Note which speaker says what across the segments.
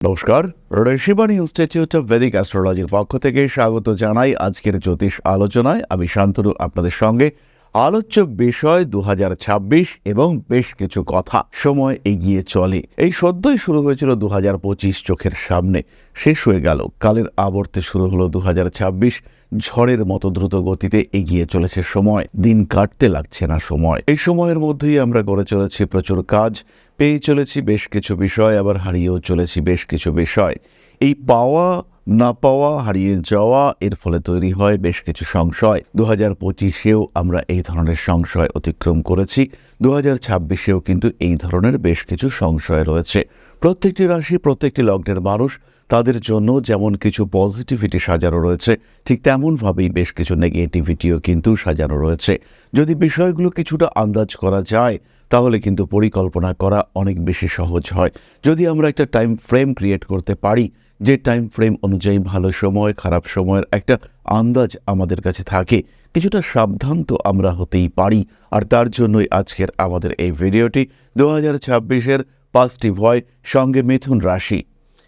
Speaker 1: নমস্কার, Rishibani institute of Vedic অ্যাস্ট্রোলজির পক্ষ থেকে স্বাগত জানাই আজকের জ্যোতিষ আলোচনায়। আমি শান্তনু আপনাদের সঙ্গে। আলোচ্য বিষয় 2026 এবং বেশ কিছু কথা। সময় এগিয়ে চলে। এই সদ্যই শুরু হয়েছিল 2025, চোখের সামনে শেষ হয়ে গেল। কালের আবর্তে শুরু হলো 2026। ঝড়ের মতো দ্রুত গতিতে এগিয়ে চলেছে সময়, দিন কাটতে লাগছে না সময়। এই সময়ের মধ্যেই আমরা করে চলেছি প্রচুর কাজ, পেয়ে চলেছি বেশ কিছু বিষয়, আবার হারিয়েও চলেছি বেশ কিছু বিষয়। এই পাওয়া না পাওয়া, হারিয়ে যাওয়া, এর ফলে তৈরি হয় বেশ কিছু সংশয়। 2025-এও আমরা এই ধরনের সংশয় অতিক্রম করেছি। 2026-এও কিন্তু এই ধরনের বেশ কিছু সংশয় রয়েছে। প্রত্যেকটি রাশি, প্রত্যেকটি লগ্নের মানুষ, তাদের জন্য যেমন কিছু পজিটিভিটি সাজানো রয়েছে, ঠিক তেমনভাবেই বেশ কিছু নেগেটিভিটিও কিন্তু সাজানো রয়েছে। যদি বিষয়গুলো কিছুটা আন্দাজ করা যায়, তাহলে কিন্তু পরিকল্পনা করা অনেক বেশি সহজ হয়। যদি আমরা একটা টাইম ফ্রেম ক্রিয়েট করতে পারি, যে টাইম ফ্রেম অনুযায়ী ভালো সময় খারাপ সময়ের একটা আন্দাজ আমাদের কাছে থাকে, কিছুটা সাবধান তো আমরা হতেই পারি। আর তার জন্যই আজকের আমাদের এই ভিডিওটি। 2026-এর পজিটিভ হয় সঙ্গে মিথুন রাশি,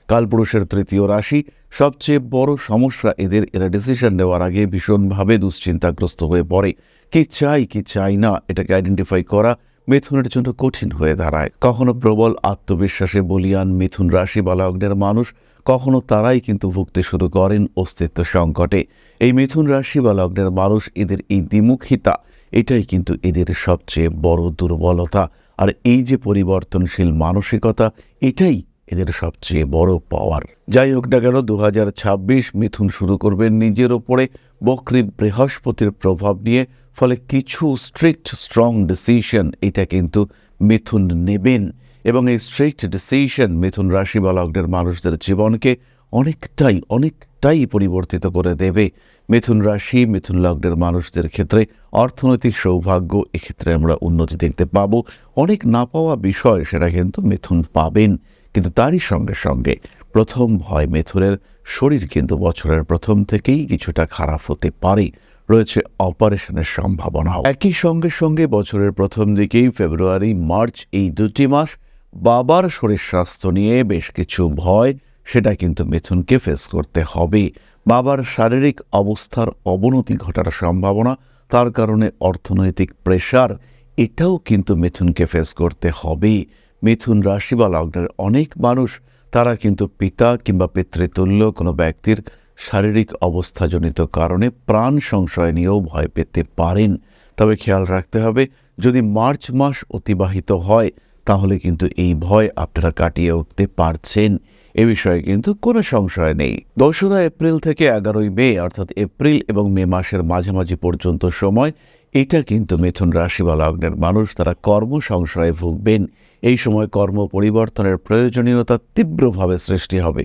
Speaker 1: কালপুরুষের তৃতীয় রাশি। সবচেয়ে বড় সমস্যা এরা ডিসিশন নেওয়ার আগে ভীষণভাবে দুশ্চিন্তাগ্রস্ত হয়ে পড়ে। কি চাই কি চাই না, এটাকে আইডেন্টিফাই করা মিথুনের জন্য কঠিন হয়ে দাঁড়ায়। কখনো প্রবল আত্মবিশ্বাসে বলীয়ান মিথুন রাশি বা লগ্নের মানুষ, কখনো তারাই কিন্তু ভুগতে শুরু করেন অস্তিত্ব সংকটে। এই মিথুন রাশি বা লগ্নের মানুষ, এদের এই দ্বিমুখিতা, এটাই কিন্তু এদের সবচেয়ে বড় দুর্বলতা। আর এই যে পরিবর্তনশীল মানসিকতা, এটাই এদের সবচেয়ে বড় পাওয়ার। যাই হোক না কেন, 2026 মিথুন শুরু করবেন নিজের ওপরে বক্রী বৃহস্পতির প্রভাব নিয়ে। ফলে কিছু স্ট্রিক্ট স্ট্রং ডিসিশন এটা কিন্তু মিথুন নেবেন, এবং এই স্ট্রিক্ট ডিসিশন মিথুন রাশি বা লগ্নের মানুষদের জীবনকে অনেকটাই পরিবর্তিত করে দেবে। মিথুন রাশি মিথুন লগ্নের মানুষদের ক্ষেত্রে অর্থনৈতিক সৌভাগ্য, এক্ষেত্রে আমরা উন্নতি দেখতে পাবো। অনেক না পাওয়া বিষয় সেটা কিন্তু মিথুন পাবেন। কিন্তু তারই সঙ্গে সঙ্গে প্রথম ভয় মিথুনের, শরীর কিন্তু বছরের প্রথম থেকেই কিছুটা খারাপ হতে পারে, রয়েছে অপারেশনের সম্ভাবনাও। একই সঙ্গে বছরের প্রথম দিকেই ফেব্রুয়ারি মার্চ, এই দুটি মাস বাবার শরীর স্বাস্থ্য নিয়ে বেশ কিছু ভয়, সেটা কিন্তু মিথুনকে ফেস করতে হবে। বাবার শারীরিক অবস্থার অবনতি ঘটার সম্ভাবনা, তার কারণে অর্থনৈতিক প্রেশার, এটাও কিন্তু মিথুনকে ফেস করতে হবে। মিথুন রাশি বা লগ্নের অনেক মানুষ, তারা কিন্তু পিতা কিংবা পিতৃতুল্য কোনো ব্যক্তির শারীরিক অবস্থাজনিত কারণে প্রাণ সংশয় নিয়েও ভয় পেতে পারেন। তবে খেয়াল রাখতে হবে, যদি মার্চ মাস অতিবাহিত হয়, তাহলে কিন্তু এই ভয় আপনারা কাটিয়ে উঠতে পারছেন, এ বিষয়ে কিন্তু কোনো সংশয় নেই। 2রা এপ্রিল থেকে 11ই মে, অর্থাৎ এপ্রিল এবং মে মাসের মাঝামাঝি পর্যন্ত সময়, এটা কিন্তু মিথুন রাশি বা লগ্নের মানুষ, তারা কর্ম সংশয়ে ভুগবেন। এই সময় কর্ম পরিবর্তনের প্রয়োজনীয়তা তীব্রভাবে সৃষ্টি হবে।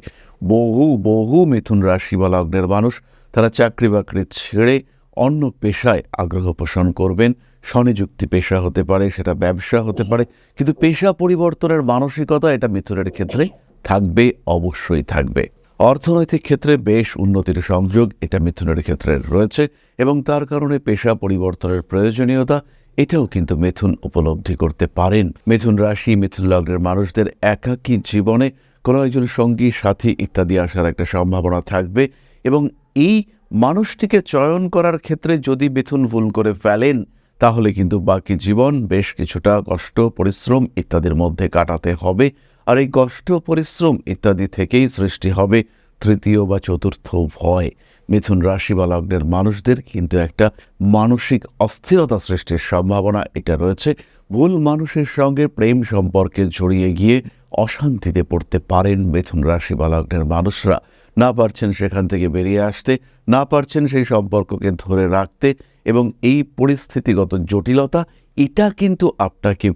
Speaker 1: বহু মিথুন রাশি বা লগ্নের মানুষ, তারা চাকরি বাকরি ছেড়ে অন্য পেশায় আগ্রহ পোষণ করবেন। স্বনিযুক্তি পেশা হতে পারে, সেটা ব্যবসা হতে পারে, কিন্তু পেশা পরিবর্তনের মানসিকতা এটা মিথুনের ক্ষেত্রে থাকবে, অবশ্যই থাকবে। অর্থনৈতিক ক্ষেত্রে বেশ উন্নতির সংযোগ এটা মিথুনের ক্ষেত্রে রয়েছে, এবং তার কারণে পেশা পরিবর্তনের প্রয়োজনীয়তা, এটাও কিন্তু মিথুন উপলব্ধি করতে পারেন। মিথুন রাশি মিথুন লগ্নের মানুষদের একাকী জীবনে কোনো একজন সঙ্গী সাথী ইত্যাদি আসার একটা সম্ভাবনা থাকবে, এবং এই মানুষটিকে চয়ন করার ক্ষেত্রে যদি মিথুন ভুল করে ফেলেন, তাহলে কিন্তু বাকি জীবন বেশ কিছুটা কষ্ট পরিশ্রম ইত্যাদির মধ্যে কাটাতে হবে। আর এই কষ্ট পরিশ্রম ইত্যাদি থেকেই সৃষ্টি হবে তৃতীয় বা চতুর্থ ভয়। মিথুন রাশি বা লগ্নের মানুষদের কিন্তু একটা মানসিক অস্থিরতা সৃষ্টির সম্ভাবনা এটা রয়েছে। ভুল মানুষের সঙ্গে প্রেম সম্পর্কে জড়িয়ে গিয়ে অশান্তিতে পড়তে পারেন মিথুন রাশি বা লগ্নের মানুষরা। না পারছেন সেখান থেকে বেরিয়ে আসতে, না পারছেন সেই সম্পর্ককে ধরে রাখতে, এবং এই পরিস্থিতিগত জটিলতা, এটা কিন্তু আপনাকে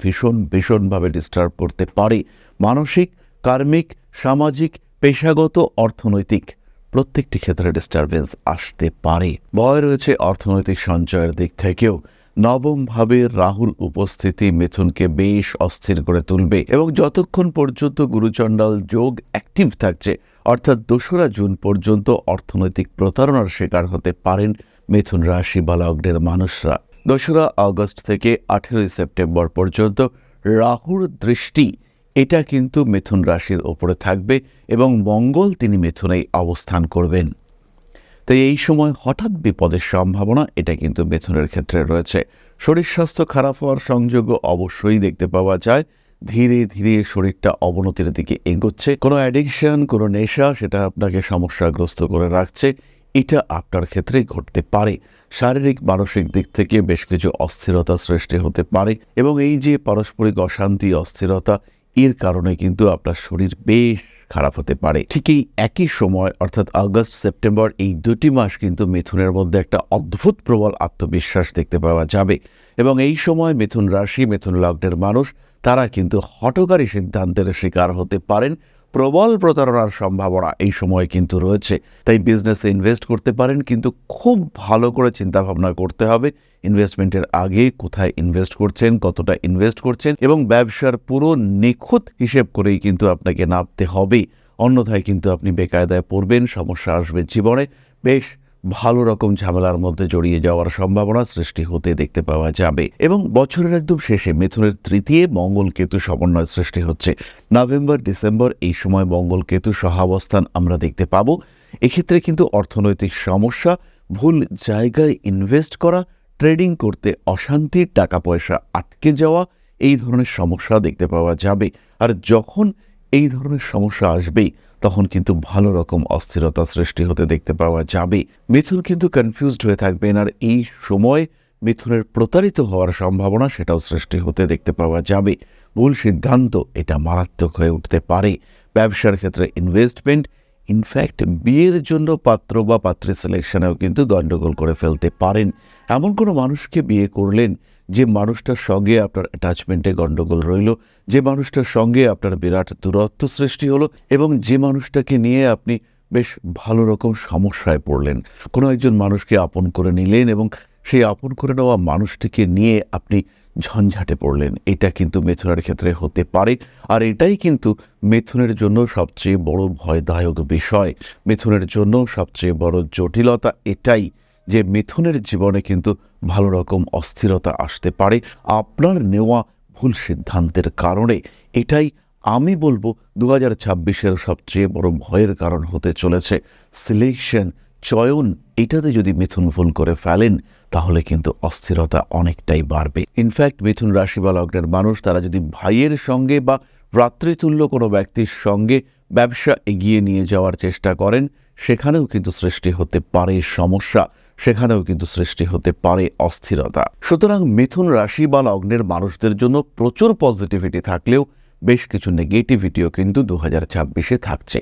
Speaker 1: ভীষণভাবে ডিস্টার্ব করতে পারে। মানসিক, কার্মিক, সামাজিক, পেশাগত, অর্থনৈতিক প্রত্যেকটি ক্ষেত্রে ডিস্টারবেন্স আসতে পারে। ভয় রয়েছে অর্থনৈতিক সঞ্চয়ের দিক থেকেও। নবমভাবে রাহুর উপস্থিতি মিথুনকে বেশ অস্থির করে তুলবে, এবং যতক্ষণ পর্যন্ত গুরুচণ্ডাল যোগ অ্যাক্টিভ থাকছে, অর্থাৎ 2রা জুন পর্যন্ত অর্থনৈতিক প্রতারণার শিকার হতে পারেন মিথুন রাশি বা লগ্নের মানুষরা। 2রা আগস্ট থেকে 18ই সেপ্টেম্বর পর্যন্ত রাহুর দৃষ্টি এটা কিন্তু মিথুন রাশির ওপরে থাকবে এবং মঙ্গল তিনি মিথুনেই অবস্থান করবেন। তাই এই সময় হঠাৎ বিপদের সম্ভাবনা এটা কিন্তু মিথুনের ক্ষেত্রে রয়েছে। শরীর স্বাস্থ্য খারাপ হওয়ার সংযোগও অবশ্যই দেখতে পাওয়া যায়। ধীরে ধীরে শরীরটা অবনতির দিকে এগোচ্ছে। কোনো অ্যাডিকশন, কোনো নেশা সেটা আপনাকে সমস্যাগ্রস্ত করে রাখছে, এটা আপনার ক্ষেত্রে ঘটতে পারে। শারীরিক মানসিক দিক থেকে বেশ কিছু অস্থিরতা সৃষ্টি হতে পারে এবং এই যে পারস্পরিক অশান্তি, অস্থিরতা, এর কারণে কিন্তু আপনার শরীর বেশ খারাপ হতে পারে। ঠিক এই একই সময় অর্থাৎ আগস্ট সেপ্টেম্বর এই দুটি মাস কিন্তু মিথুনের মধ্যে একটা অদ্ভুত প্রবল আত্মবিশ্বাস দেখতে পাওয়া যাবে এবং এই সময় মিথুন রাশি, মিথুন লগ্নের মানুষ তারা কিন্তু হঠকারী সিদ্ধান্তের শিকার হতে পারেন। প্রবল প্রতারণার সম্ভাবনা এই সময় কিন্তু রয়েছে। তাই বিজনেসে ইনভেস্ট করতে পারেন, কিন্তু খুব ভালো করে চিন্তাভাবনা করতে হবে ইনভেস্টমেন্টের আগে কোথায় ইনভেস্ট করছেন, কতটা ইনভেস্ট করছেন এবং ব্যবসার পুরো নিখুঁত হিসেব করেই কিন্তু আপনাকে নামতে হবে। অন্যথায় কিন্তু আপনি বেকায়দায় পড়বেন, সমস্যা আসবে জীবনে, বেশ ভালো রকম ঝামেলার মধ্যে জড়িয়ে যাওয়ার সম্ভাবনা সৃষ্টি হতে দেখতে পাওয়া যাবে। এবং বছরের একদম শেষে মিথুনের তৃতীয় মঙ্গল কেতু সমন্বয় সৃষ্টি হচ্ছে। নভেম্বর ডিসেম্বর এই সময় মঙ্গল কেতু সহাবস্থান আমরা দেখতে পাবো। এক্ষেত্রে কিন্তু অর্থনৈতিক সমস্যা, ভুল জায়গায় ইনভেস্ট করা, ট্রেডিং করতে অশান্তি, টাকা পয়সা আটকে যাওয়া, এই ধরনের সমস্যা দেখতে পাওয়া যাবে। আর যখন এই ধরনের সমস্যা আসবেই তখন কিন্তু ভালো রকম অস্থিরতা সৃষ্টি হতে দেখতে পাওয়া যাবে। মিথুন কিন্তু কনফিউজড হয়ে থাকবেন আর এই সময় মিথুনের প্রতারিত হওয়ার সম্ভাবনা সেটাও সৃষ্টি হতে দেখতে পাওয়া যাবে। ভুল সিদ্ধান্ত এটা মারাত্মক হয়ে উঠতে পারে। ব্যবসার ক্ষেত্রে ইনভেস্টমেন্ট, ইনফ্যাক্ট বিয়ের জন্য পাত্র বা পাত্রী সিলেকশনেও কিন্তু গণ্ডগোল করে ফেলতে পারেন। এমন কোনো মানুষকে বিয়ে করলেন যে মানুষটার সঙ্গে আপনার অ্যাটাচমেন্টে গণ্ডগোল রইল, যে মানুষটার সঙ্গে আপনার বিরাট দূরত্ব সৃষ্টি হলো এবং যে মানুষটাকে নিয়ে আপনি বেশ ভালো রকম সমস্যায় পড়লেন। কোনো একজন মানুষকে আপন করে নিলেন এবং সেই আপন করে নেওয়া মানুষটিকে নিয়ে আপনি ঝঞ্ঝাটে পড়লেন। এটা কিন্তু মিথুনের ক্ষেত্রে হতে পারে আর এটাই কিন্তু মিথুনের জন্য সবচেয়ে বড় ভয়দায়ক বিষয়। মিথুনের জন্য সবচেয়ে বড় জটিলতা এটাই যে মিথুনের জীবনে কিন্তু ভালো রকম অস্থিরতা আসতে পারে আপনার নেওয়া ভুল সিদ্ধান্তের কারণে। এটাই আমি বলবো 2026-এর সবচেয়ে বড় ভয়ের কারণ হতে চলেছে। সিলেকশন, চয়ন, এটাতে যদি মিথুন ভুল করে ফেলেন তাহলে কিন্তু অস্থিরতা অনেকটাই বাড়বে। ইনফ্যাক্ট মিথুন রাশি বা লগ্নের মানুষ তারা যদি ভাইয়ের সঙ্গে বা ভ্রাতৃতুল্য কোনো ব্যক্তির সঙ্গে ব্যবসা এগিয়ে নিয়ে যাওয়ার চেষ্টা করেন, সেখানেও কিন্তু সৃষ্টি হতে পারে সমস্যা, সেখানেও কিন্তু সৃষ্টি হতে পারে অস্থিরতা। সুতরাং মিথুন রাশি বা লগ্নের মানুষদের জন্য প্রচুর পজিটিভিটি থাকলেও বেশ কিছু নেগেটিভিটিও কিন্তু 2026-এ থাকছে।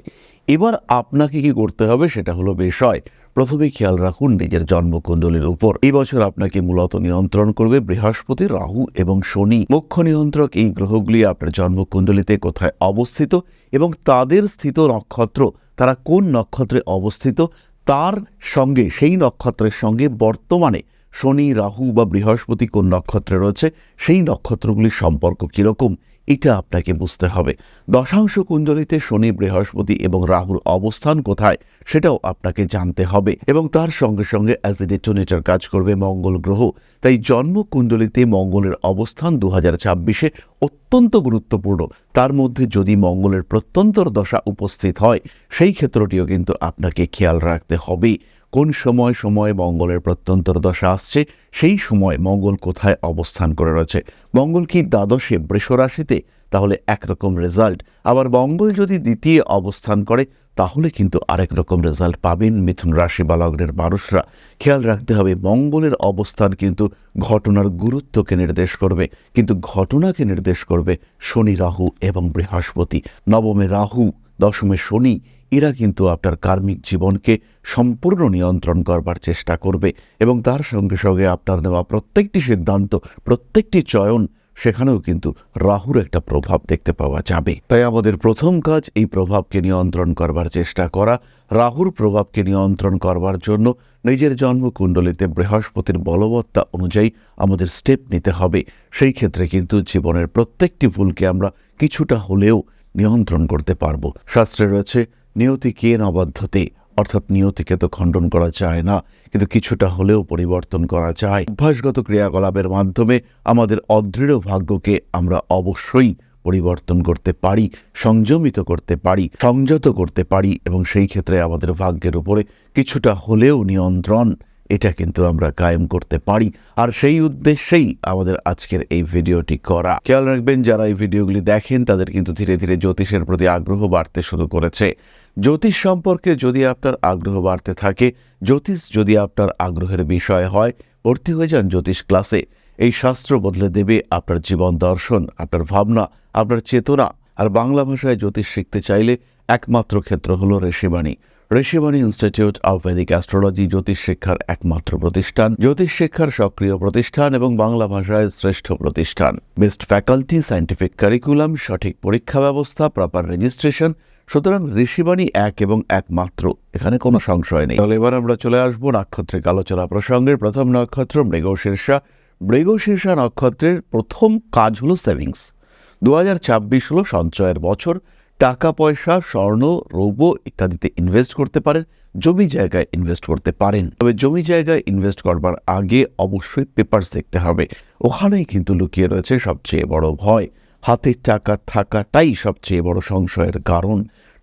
Speaker 1: এবার আপনাকে কি করতে হবে সেটা হলো বিষয়। প্রথমে খেয়াল রাখুন নিজের জন্মকুণ্ডলীর উপর। এই বছর আপনাকে মূলত নিয়ন্ত্রণ করবে বৃহস্পতি, রাহু এবং শনি। মুখ্য নিয়ন্ত্রক এই গ্রহগুলি আপনার জন্মকুণ্ডলীতে কোথায় অবস্থিত এবং তাদের স্থিত নক্ষত্র, তারা কোন নক্ষত্রে অবস্থিত, তার সঙ্গে সেই নক্ষত্রের সঙ্গে বর্তমানে শনি, রাহু বা বৃহস্পতি কোন নক্ষত্রে রয়েছে, সেই নক্ষত্রগুলির সম্পর্ক কীরকম, এটা আপনাকে বুঝতে হবে। দশাংশ কুণ্ডলিতে শনি, বৃহস্পতি এবং রাহুর অবস্থান কোথায় সেটাও আপনাকে জানতে হবে এবং তার সঙ্গে সঙ্গে অ্যাজ এ ডেটোনেটর কাজ করবে মঙ্গল গ্রহ। তাই জন্ম কুণ্ডলিতে মঙ্গলের অবস্থান 2026-এ অত্যন্ত গুরুত্বপূর্ণ। তার মধ্যে যদি মঙ্গলের প্রত্যন্তর দশা উপস্থিত হয় সেই ক্ষেত্রটিও কিন্তু আপনাকে খেয়াল রাখতে হবে। কোন সময় মঙ্গলের প্রত্যন্তর দশা আসছে, সেই সময় মঙ্গল কোথায় অবস্থান করে রয়েছে। মঙ্গল কি দ্বাদশে বৃষ রাশিতে, তাহলে একরকম রেজাল্ট। আবার মঙ্গল যদি দ্বিতীয় অবস্থান করে তাহলে কিন্তু আরেক রকম রেজাল্ট পাবেন মিথুন রাশি বা লগ্নের মানুষরা। খেয়াল রাখতে হবে মঙ্গলের অবস্থান কিন্তু ঘটনার গুরুত্বকে নির্দেশ করবে, কিন্তু ঘটনাকে নির্দেশ করবে শনি, রাহু এবং বৃহস্পতি। নবমে রাহু, দশমে শনি, এরা কিন্তু আপনার কার্মিক জীবনকে সম্পূর্ণ নিয়ন্ত্রণ করবার চেষ্টা করবে এবং তার সঙ্গে সঙ্গে আপনার নেওয়া প্রত্যেকটি সিদ্ধান্ত, প্রত্যেকটি চয়ন, সেখানেও কিন্তু রাহুর একটা প্রভাব দেখতে পাওয়া যাবে। তাই আমাদের প্রথম কাজ এই প্রভাবকে নিয়ন্ত্রণ করবার চেষ্টা করা। রাহুর প্রভাবকে নিয়ন্ত্রণ করবার জন্য নিজের জন্মকুণ্ডলিতে বৃহস্পতির বলবত্তা অনুযায়ী আমাদের স্টেপ নিতে হবে। সেই ক্ষেত্রে কিন্তু জীবনের প্রত্যেকটি ভুলকে আমরা কিছুটা হলেও নিয়ন্ত্রণ করতে পারবো। শাস্ত্রে রয়েছে নিয়তিকে নবাধ্যতে, অর্থাৎ নিয়তিকে তো খণ্ডন করা যায় না, কিন্তু কিছুটা হলেও পরিবর্তন করা যায়। অভ্যাসগত ক্রিয়াকলাপের মাধ্যমে আমাদের অদৃঢ় ভাগ্যকে আমরা অবশ্যই পরিবর্তন করতে পারি, সংযমিত করতে পারি, সংযত করতে পারি এবং সেই ক্ষেত্রে আমাদের ভাগ্যের উপরে কিছুটা হলেও নিয়ন্ত্রণ এটা কিন্তু আমরা কায়েম করতে পারি। আর সেই উদ্দেশ্যেই আমাদের আজকের এই ভিডিওটি করা। খেয়াল রাখবেন, যারা এই ভিডিওগুলি দেখেন তাদের কিন্তু ধীরে ধীরে জ্যোতিষের প্রতি আগ্রহ বাড়তে শুরু করেছে। জ্যোতিষ সম্পর্কে যদি আপনার আগ্রহ বাড়তে থাকে, জ্যোতিষ যদি আপনার আগ্রহের বিষয় হয়, ভর্তি হয়ে যান জ্যোতিষ ক্লাসে। এই শাস্ত্র বদলে দেবে আপনার জীবন দর্শন, আপনার ভাবনা, আপনার চেতনা। আর বাংলা ভাষায় জ্যোতিষ শিখতে চাইলে একমাত্র ক্ষেত্র হলো Rishibani. Rishibani institute of Vedic astrology জ্যোতিষ শিক্ষার একমাত্র প্রতিষ্ঠান, জ্যোতিষ শিক্ষার সক্রিয় প্রতিষ্ঠান এবং বাংলা ভাষায় শ্রেষ্ঠ প্রতিষ্ঠান। বেস্ট ফ্যাকাল্টি, সায়েন্টিফিক কারিকুলাম, সঠিক পরীক্ষা ব্যবস্থা, প্রপার রেজিস্ট্রেশন। সুতরাং ঋষিবাণী এক এবং একমাত্র, এখানে কোনো সংশয় নেই। তাহলে এবার আমরা চলে আসবো নক্ষত্রিক আলোচনা প্রসঙ্গের। প্রথম নক্ষত্র মৃগশীর্ষা। মৃগশীর্ষা নক্ষত্রের প্রথম কাজ হলো সেভিংস। 2024 হলো সঞ্চয়ের বছর। টাকা পয়সা, স্বর্ণ, রৌপ্য ইত্যাদিতে ইনভেস্ট করতে পারেন, জমি জায়গায় ইনভেস্ট করতে পারেন। তবে জমি জায়গায় ইনভেস্ট করবার আগে অবশ্যই পেপারস দেখতে হবে। ওখানেই কিন্তু লুকিয়ে রয়েছে সবচেয়ে বড় ভয়। হাতে টাকা থাকাটাই সবচেয়ে বড় সংশয়ের কারণ।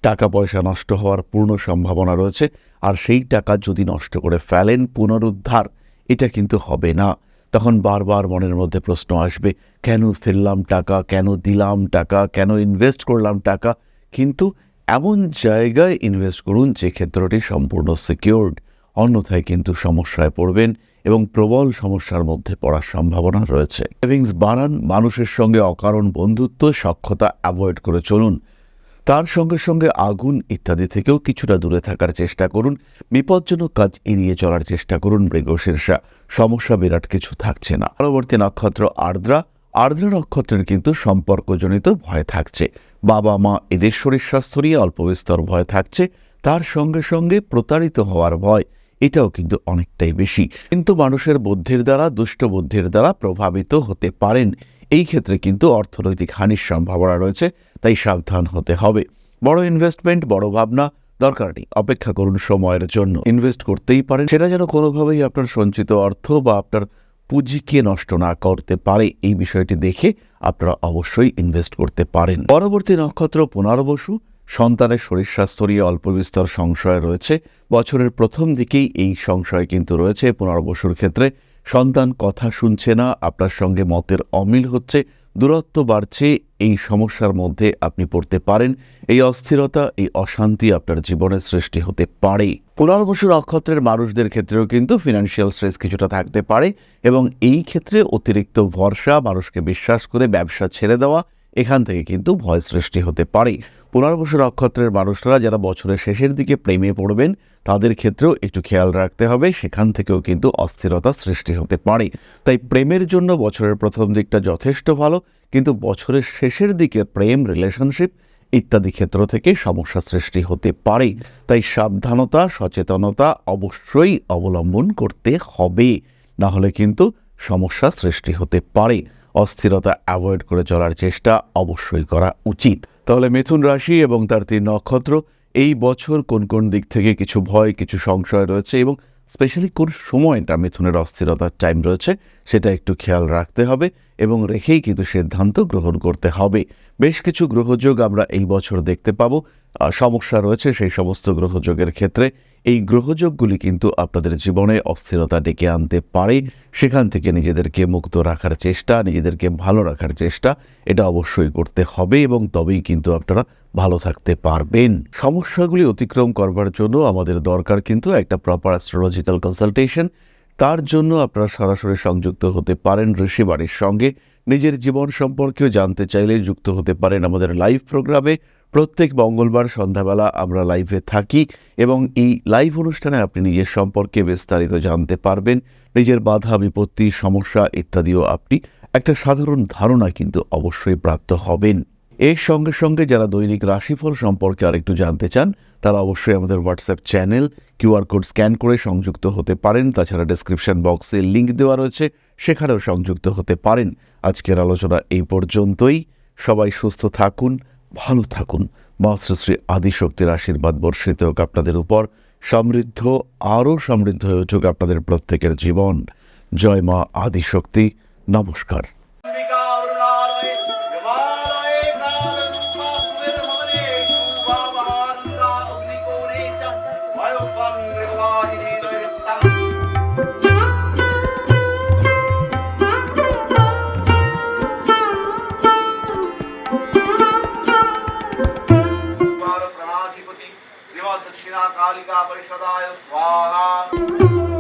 Speaker 1: টাকা পয়সা নষ্ট হওয়ার পূর্ণ সম্ভাবনা রয়েছে, আর সেই টাকা যদি নষ্ট করে ফেলেন, পুনরুদ্ধার এটা কিন্তু হবে না। তখন বারবার মনের মধ্যে প্রশ্ন আসবে, কেন ফেললাম টাকা, কেন দিলাম টাকা, কেন ইনভেস্ট করলাম টাকা। কিন্তু এমন জায়গায় ইনভেস্ট করুন যে ক্ষেত্রটি সম্পূর্ণ সিকিউরড, অন্যথায় কিন্তু সমস্যায় পড়বেন এবং প্রবল সমস্যার মধ্যে পড়ার সম্ভাবনা রয়েছে। সেভিংস বাড়ান, মানুষের সঙ্গে অকারণ বন্ধুত্ব, সখ্যতা অ্যাভয়েড করে চলুন। তার সঙ্গে সঙ্গে আগুন ইত্যাদি থেকেও কিছুটা দূরে থাকার চেষ্টা করুন। বিপজ্জনক কাজ এড়িয়ে চলার চেষ্টা করুন। মৃগশীর্ষা, সমস্যা বিরাট কিছু থাকছে না। পরবর্তী নক্ষত্র আর্দ্রা। আর্দ্রা নক্ষত্রের কিন্তু সম্পর্কজনিত ভয় থাকছে। বাবা মা এদের শরীর স্বাস্থ্য নিয়ে অল্প বিস্তর ভয় থাকছে। তার সঙ্গে সঙ্গে প্রতারিত হওয়ার ভয় এটাও কিন্তু অনেকটাই বেশি। কিন্তু মানুষের বুদ্ধির দ্বারা, দুষ্ট বুদ্ধির দ্বারা প্রভাবিত হতে পারেন। এই ক্ষেত্রে কিন্তু অর্থনৈতিক হানির সম্ভাবনা রয়েছে, তাই সাবধান হতে হবে। বড় ইনভেস্টমেন্ট, বড় ভাবনা দরকার নেই, অপেক্ষা করুন সময়ের জন্য। ইনভেস্ট করতেই পারেন, সেটা যেন কোনোভাবেই আপনার সঞ্চিত অর্থ বা আপনার পুঁজিকে নষ্ট না করতে পারে, এই বিষয়টি দেখে আপনারা অবশ্যই ইনভেস্ট করতে পারেন। পরবর্তী নক্ষত্র পুনর্বসু। সন্তানের শরীর স্বাস্থ্য নিয়ে অল্প বিস্তর সংশয় রয়েছে। বছরের প্রথম দিকেই এই সংশয় কিন্তু রয়েছে পুনর্বসুর ক্ষেত্রে। সন্তান কথা শুনছে না, আপনার সঙ্গে মতের অমিল হচ্ছে, দূরত্ব বাড়ছে, এই সমস্যার মধ্যে আপনি পড়তে পারেন। এই অস্থিরতা, এই অশান্তি আপনার জীবনে সৃষ্টি হতে পারে। পুনর্বসু নক্ষত্রের মানুষদের ক্ষেত্রেও কিন্তু ফিনান্সিয়াল স্ট্রেস কিছুটা থাকতে পারে এবং এই ক্ষেত্রে অতিরিক্ত ভরসা, মানুষকে বিশ্বাস করে ব্যবসা ছেড়ে দেওয়া, এখান থেকে কিন্তু ভয় সৃষ্টি হতে পারে। পুনর্বসু নক্ষত্রের মানুষরা যারা বছরের শেষের দিকে প্রেমে পড়বেন, তাদের ক্ষেত্রেও একটু খেয়াল রাখতে হবে, সেখান থেকেও কিন্তু অস্থিরতা সৃষ্টি হতে পারে। তাই প্রেমের জন্য বছরের প্রথম দিকটা যথেষ্ট ভালো, কিন্তু বছরের শেষের দিকে প্রেম, রিলেশনশিপ ইত্যাদি ক্ষেত্র থেকে সমস্যা সৃষ্টি হতে পারে। তাই সাবধানতা, সচেতনতা অবশ্যই অবলম্বন করতে হবে, না হলে কিন্তু সমস্যা সৃষ্টি হতে পারে। অস্থিরতা অ্যাভয়েড করে চলার চেষ্টা অবশ্যই করা উচিত। তাহলে মিথুন রাশি এবং তার 3 নক্ষত্র, এই বছর কোন কোন দিক থেকে কিছু ভয়, কিছু সংশয় রয়েছে এবং স্পেশালি কোন সময়টা মিথুনের অস্থিরতার টাইম রয়েছে, সেটা একটু খেয়াল রাখতে হবে এবং রেখেই কিন্তু সিদ্ধান্ত গ্রহণ করতে হবে। বেশ কিছু গ্রহযোগ আমরা এই বছর দেখতে পাবো। সমস্যা রয়েছে সেই সমস্ত গ্রহযোগের ক্ষেত্রে। এই গ্রহযোগগুলি কিন্তু আপনাদের জীবনে অস্থিরতা ডেকে আনতে পারে। সেখান থেকে নিজেদেরকে মুক্ত রাখার চেষ্টা, নিজেদেরকে ভালো রাখার চেষ্টা, এটা অবশ্যই করতে হবে এবং তবেই কিন্তু আপনারা ভালো থাকতে পারবেন। সমস্যাগুলি অতিক্রম করবার জন্য আমাদের দরকার কিন্তু একটা প্রপার অ্যাস্ট্রোলজিক্যাল কনসালটেশন। তার জন্য আপনারা সরাসরি সংযুক্ত হতে পারেন ঋষিবাণীর সঙ্গে। নিজের জীবন সম্পর্কেও জানতে চাইলে যুক্ত হতে পারেন আমাদের লাইভ প্রোগ্রামে। প্রত্যেক মঙ্গলবার সন্ধ্যাবেলা আমরা লাইভে থাকি এবং এই লাইভ অনুষ্ঠানে আপনি নিজের সম্পর্কে বিস্তারিত জানতে পারবেন। নিজের বাধা, বিপত্তি, সমস্যা ইত্যাদিও আপনি একটা সাধারণ ধারণা কিন্তু অবশ্যই প্রাপ্ত হবেন। এর সঙ্গে সঙ্গে যারা দৈনিক রাশিফল সম্পর্কে আরেকটু জানতে চান, তারা অবশ্যই আমাদের WhatsApp channel QR code scan করে সংযুক্ত হতে পারেন। তাছাড়া ডেসক্রিপশন বক্সে লিঙ্ক দেওয়া রয়েছে, সেখানেও সংযুক্ত হতে পারেন। আজকের আলোচনা এই পর্যন্তই। সবাই সুস্থ থাকুন, ভালো থাকুন। মা শ্রী শ্রী আদিশক্তির আশীর্বাদ বর্ষিত হোক আপনাদের উপর। সমৃদ্ধ, আরও সমৃদ্ধ হয়ে উঠুক আপনাদের প্রত্যেকের জীবন। জয় মা আদিশক্তি। নমস্কার।
Speaker 2: दक्षिणा कालिका परिषदाय स्वाहा।